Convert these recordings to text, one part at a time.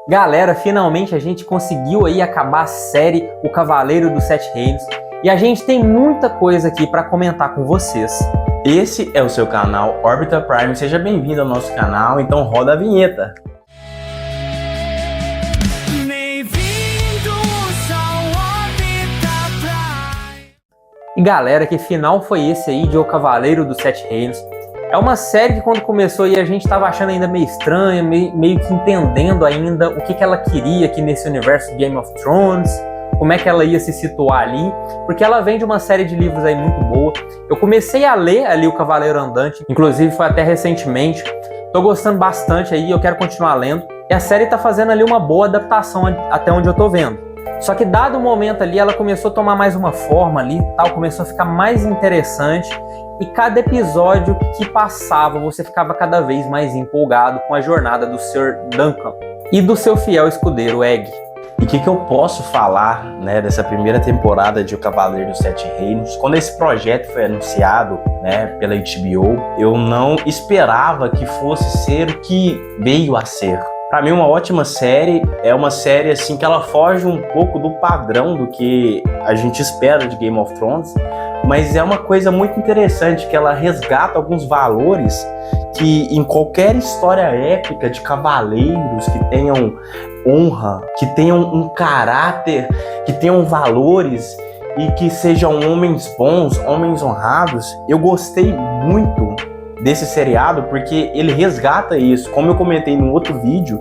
Galera, finalmente a gente conseguiu aí acabar a série O Cavaleiro dos Sete Reinos e a gente tem muita coisa aqui para comentar com vocês. Esse é o seu canal Orbita Prime, seja bem-vindo ao nosso canal, então roda a vinheta. E galera, que final foi esse aí de O Cavaleiro dos Sete Reinos? É uma série que quando começou aí a gente tava achando ainda meio estranha, meio que entendendo ainda o que ela queria aqui nesse universo de Game of Thrones, como é que ela ia se situar ali, porque ela vem de uma série de livros aí muito boa. Eu comecei a ler ali O Cavaleiro Andante, inclusive foi até recentemente, tô gostando bastante aí, eu quero continuar lendo, e a série tá fazendo ali uma boa adaptação até onde eu tô vendo. Só que dado o momento ali, ela começou a tomar mais uma forma ali, tal, começou a ficar mais interessante, e cada episódio que passava, você ficava cada vez mais empolgado com a jornada do Sir Duncan e do seu fiel escudeiro Egg. E o que eu posso falar, né, dessa primeira temporada de O Cavaleiro dos Sete Reinos? Quando esse projeto foi anunciado, né, pela HBO, eu não esperava que fosse ser o que veio a ser. Para mim, uma ótima série, é uma série assim que ela foge um pouco do padrão do que a gente espera de Game of Thrones, mas é uma coisa muito interessante que ela resgata alguns valores que em qualquer história épica de cavaleiros que tenham honra, que tenham um caráter, que tenham valores e que sejam homens bons, homens honrados, eu gostei muito desse seriado, porque ele resgata isso. Como eu comentei no outro vídeo,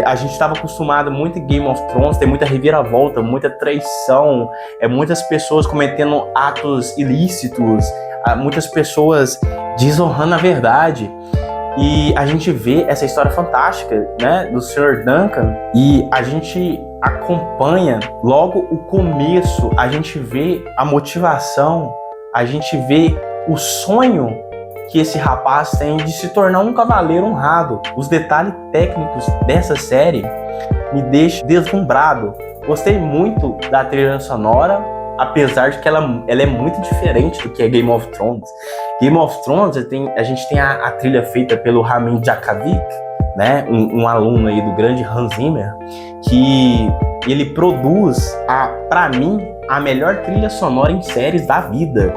a gente estava acostumado muito em Game of Thrones, tem muita reviravolta, muita traição, muitas pessoas cometendo atos ilícitos, muitas pessoas desonrando a verdade. E a gente vê essa história fantástica, né, do Sr. Duncan, e a gente acompanha logo o começo, a gente vê a motivação, a gente vê o sonho que esse rapaz tem de se tornar um cavaleiro honrado. Os detalhes técnicos dessa série me deixam deslumbrado. Gostei muito da trilha sonora, apesar de que ela é muito diferente do que é Game of Thrones. Game of Thrones, a gente tem a trilha feita pelo Ramin Djawadic, né, um aluno aí do grande Hans Zimmer, que ele produz, para mim, a melhor trilha sonora em séries da vida.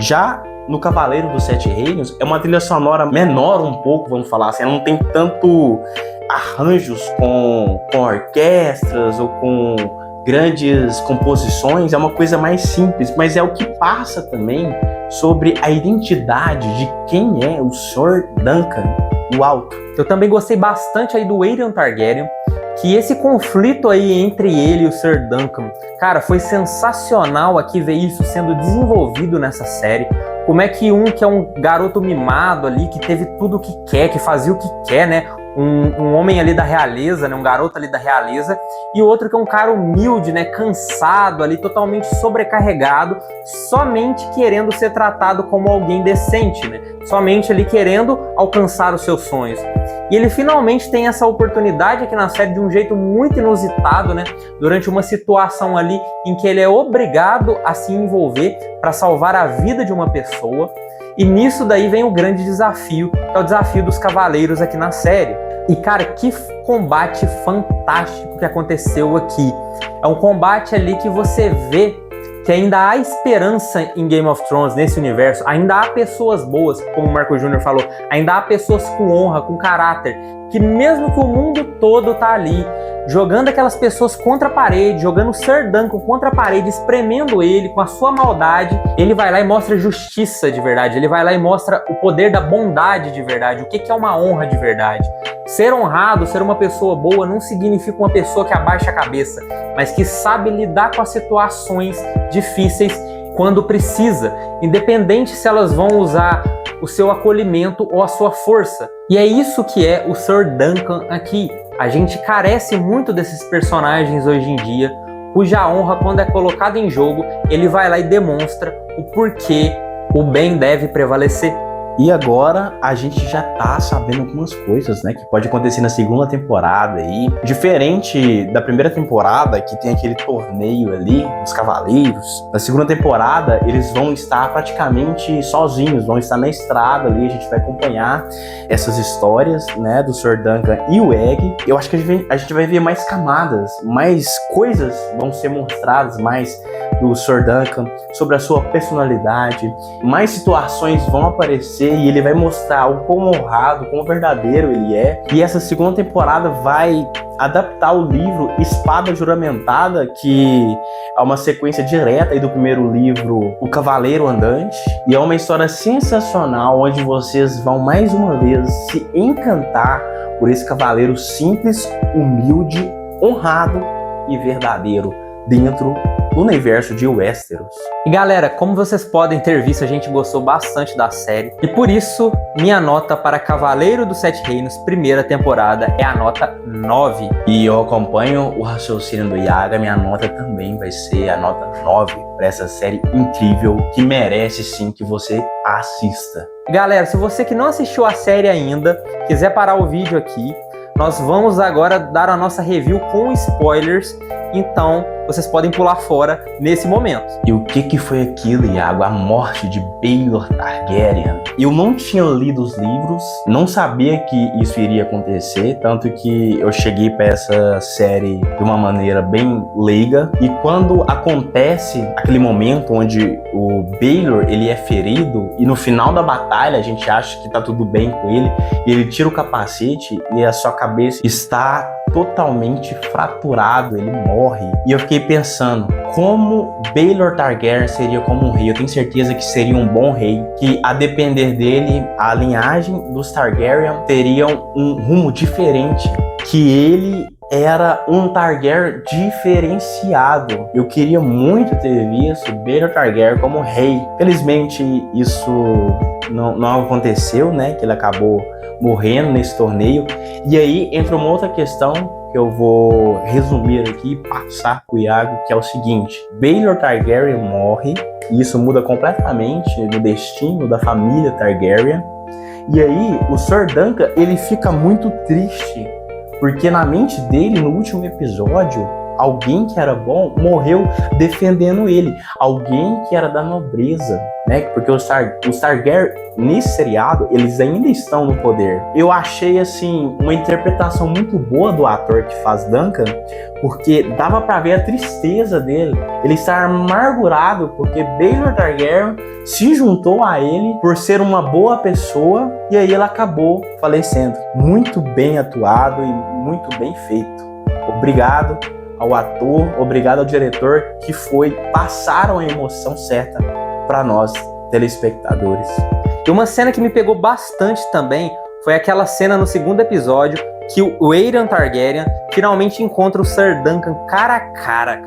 Já no Cavaleiro dos Sete Reinos, é uma trilha sonora menor um pouco, vamos falar assim, ela não tem tanto arranjos com orquestras ou com grandes composições, é uma coisa mais simples, mas é o que passa também sobre a identidade de quem é o Sr. Duncan, o Alto. Eu também gostei bastante aí do Aerion Targaryen, que esse conflito aí entre ele e o Sr. Duncan, cara, foi sensacional aqui ver isso sendo desenvolvido nessa série. Como é que é um garoto mimado ali, que teve tudo o que quer, que fazia o que quer, né? Um homem ali da realeza, né? Um garoto ali da realeza, e o outro que é um cara humilde, né? Cansado ali, totalmente sobrecarregado, somente querendo ser tratado como alguém decente, né? Somente ali querendo alcançar os seus sonhos. E ele finalmente tem essa oportunidade aqui na série de um jeito muito inusitado, né? Durante uma situação ali em que ele é obrigado a se envolver para salvar a vida de uma pessoa. E nisso daí vem o grande desafio, que é o desafio dos cavaleiros aqui na série. E cara, que combate fantástico que aconteceu aqui. É um combate ali que você vê que ainda há esperança em Game of Thrones, nesse universo. Ainda há pessoas boas, como o Marco Júnior falou. Ainda há pessoas com honra, com caráter. Que mesmo que o mundo todo tá ali, jogando aquelas pessoas contra a parede, jogando o Sr. Duncan contra a parede, espremendo ele com a sua maldade, ele vai lá e mostra justiça de verdade. Ele vai lá e mostra o poder da bondade de verdade. O que é uma honra de verdade. Ser honrado, ser uma pessoa boa, não significa uma pessoa que abaixa a cabeça, mas que sabe lidar com as situações difíceis quando precisa, independente se elas vão usar o seu acolhimento ou a sua força. E é isso que é o Sr. Duncan aqui. A gente carece muito desses personagens hoje em dia, cuja honra, quando é colocada em jogo, ele vai lá e demonstra o porquê o bem deve prevalecer. E agora a gente já tá sabendo algumas coisas, né, que pode acontecer na segunda temporada aí. Diferente da primeira temporada, que tem aquele torneio ali, os cavaleiros. Na segunda temporada, eles vão estar praticamente sozinhos, vão estar na estrada ali, a gente vai acompanhar essas histórias, né, do Sr. Duncan e o Egg. Eu acho que a gente vai ver mais camadas, mais coisas vão ser mostradas, mais do Sr. Duncan, sobre a sua personalidade, mais situações vão aparecer e ele vai mostrar o quão honrado, quão verdadeiro ele é. E essa segunda temporada vai adaptar o livro Espada Juramentada, que é uma sequência direta aí do primeiro livro, O Cavaleiro Andante, e é uma história sensacional onde vocês vão mais uma vez se encantar por esse cavaleiro simples, humilde, honrado e verdadeiro dentro do universo de Westeros. E galera, como vocês podem ter visto, a gente gostou bastante da série e por isso minha nota para Cavaleiro dos Sete Reinos, primeira temporada, é a nota 9. E eu acompanho o raciocínio do Iaga, minha nota também vai ser a nota 9 para essa série incrível que merece sim que você assista. Galera, se você que não assistiu a série ainda, quiser parar o vídeo aqui, nós vamos agora dar a nossa review com spoilers, então vocês podem pular fora nesse momento. E o que foi aquilo, Iago? A morte de Baelor Targaryen. Eu não tinha lido os livros, não sabia que isso iria acontecer, tanto que eu cheguei para essa série de uma maneira bem leiga. E quando acontece aquele momento onde o Baelor ele é ferido e no final da batalha a gente acha que tá tudo bem com ele, e ele tira o capacete e a sua cabeça está totalmente fraturado, ele morre. E eu fiquei pensando, como Baelor Targaryen seria como um rei? Eu tenho certeza que seria um bom rei, que a depender dele, a linhagem dos Targaryen teriam um rumo diferente, que ele era um Targaryen diferenciado. Eu queria muito ter visto Baelor Targaryen como rei. Felizmente isso não aconteceu, né? Que ele acabou morrendo nesse torneio. E aí entra uma outra questão que eu vou resumir aqui e passar pro Iago, que é o seguinte: Baelor Targaryen morre, e isso muda completamente no destino da família Targaryen. E aí o Sr. Duncan, ele fica muito triste, porque na mente dele, no último episódio, alguém que era bom morreu defendendo ele. Alguém que era da nobreza, né? Porque os Targaryen, nesse seriado, eles ainda estão no poder. Eu achei, assim, uma interpretação muito boa do ator que faz Duncan, porque dava pra ver a tristeza dele. Ele está amargurado porque Baelor Targaryen se juntou a ele por ser uma boa pessoa, e aí ele acabou falecendo. Muito bem atuado e muito bem feito. Obrigado ao ator, obrigado ao diretor, que passaram a emoção certa para nós, telespectadores. E uma cena que me pegou bastante também foi aquela cena no segundo episódio que o Aeron Targaryen finalmente encontra o Sr. Duncan cara a cara.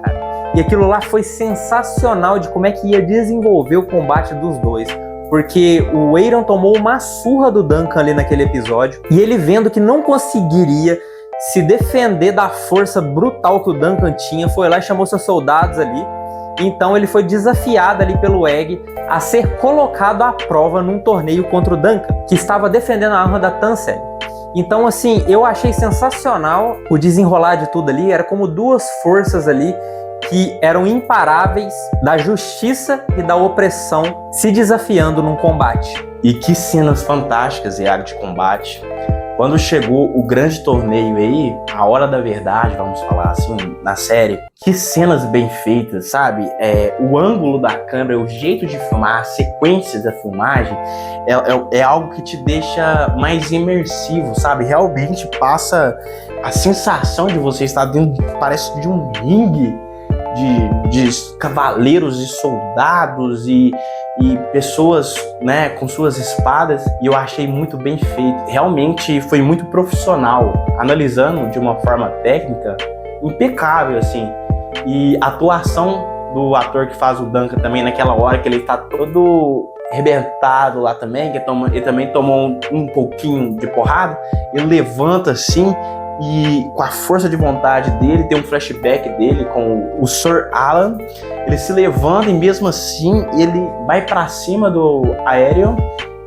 E aquilo lá foi sensacional de como é que ia desenvolver o combate dos dois. Porque o Aeron tomou uma surra do Duncan ali naquele episódio, e ele vendo que não conseguiria se defender da força brutal que o Duncan tinha, foi lá e chamou seus soldados ali. Então ele foi desafiado ali pelo Egg a ser colocado à prova num torneio contra o Duncan, que estava defendendo a arma da Tansel. Então, assim, eu achei sensacional o desenrolar de tudo ali. Era como duas forças ali que eram imparáveis, da justiça e da opressão, se desafiando num combate. E que cenas fantásticas, Iago, de combate. Quando chegou o grande torneio aí, a hora da verdade, vamos falar assim, na série, que cenas bem feitas, sabe? O ângulo da câmera, o jeito de filmar, as sequências da filmagem, é algo que te deixa mais imersivo, sabe? Realmente passa a sensação de você estar dentro, parece de um ringue de cavaleiros e soldados e pessoas, né, com suas espadas, e eu achei muito bem feito. Realmente foi muito profissional, analisando de uma forma técnica impecável, assim. E a atuação do ator que faz o Duncan também, naquela hora que ele tá todo arrebentado lá também, que ele também tomou um pouquinho de porrada, ele levanta assim e com a força de vontade dele, tem um flashback dele com o Sir Alan, ele se levanta e mesmo assim ele vai para cima do Aerion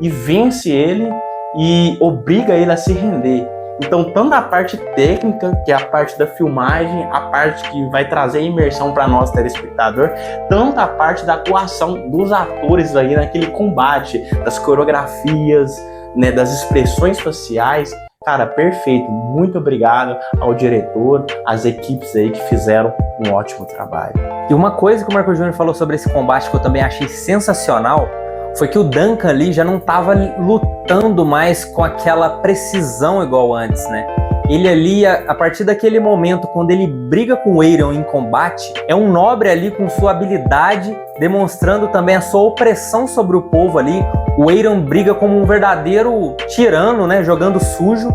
e vence ele e obriga ele a se render. Então, tanto a parte técnica, que é a parte da filmagem, a parte que vai trazer imersão para nós, telespectador, tanto a parte da atuação dos atores aí naquele combate, das coreografias, né, das expressões faciais. Cara, perfeito. Muito obrigado ao diretor, às equipes aí que fizeram um ótimo trabalho. E uma coisa que o Marco Júnior falou sobre esse combate que eu também achei sensacional foi que o Duncan ali já não estava lutando mais com aquela precisão igual antes, né? Ele ali, a partir daquele momento, quando ele briga com o Aerion em combate, é um nobre ali com sua habilidade, demonstrando também a sua opressão sobre o povo ali. O Aerion briga como um verdadeiro tirano, né? Jogando sujo,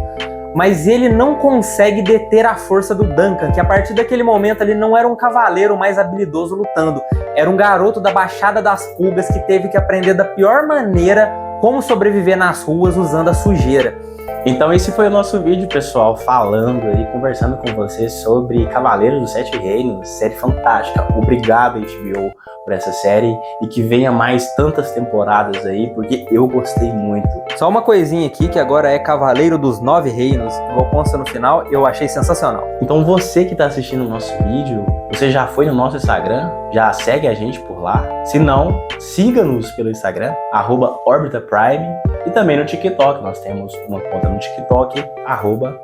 mas ele não consegue deter a força do Duncan, que a partir daquele momento ele não era um cavaleiro mais habilidoso lutando, era um garoto da Baixada das Pulgas que teve que aprender da pior maneira como sobreviver nas ruas usando a sujeira. Então esse foi o nosso vídeo, pessoal, falando aí, conversando com vocês sobre Cavaleiros dos Sete Reinos, série fantástica. Obrigado, HBO, por essa série e que venha mais tantas temporadas aí, porque eu gostei muito. Só uma coisinha aqui, que agora é Cavaleiro dos Nove Reinos, igual consta no final, eu achei sensacional. Então você que está assistindo o nosso vídeo, você já foi no nosso Instagram? Já segue a gente por lá? Se não, siga-nos pelo Instagram, @OrbitaPrime, e também no TikTok. Nós temos uma conta no TikTok,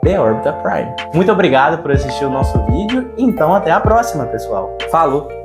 @TheOrbitaPrime. Muito obrigado por assistir o nosso vídeo, então até a próxima, pessoal. Falou!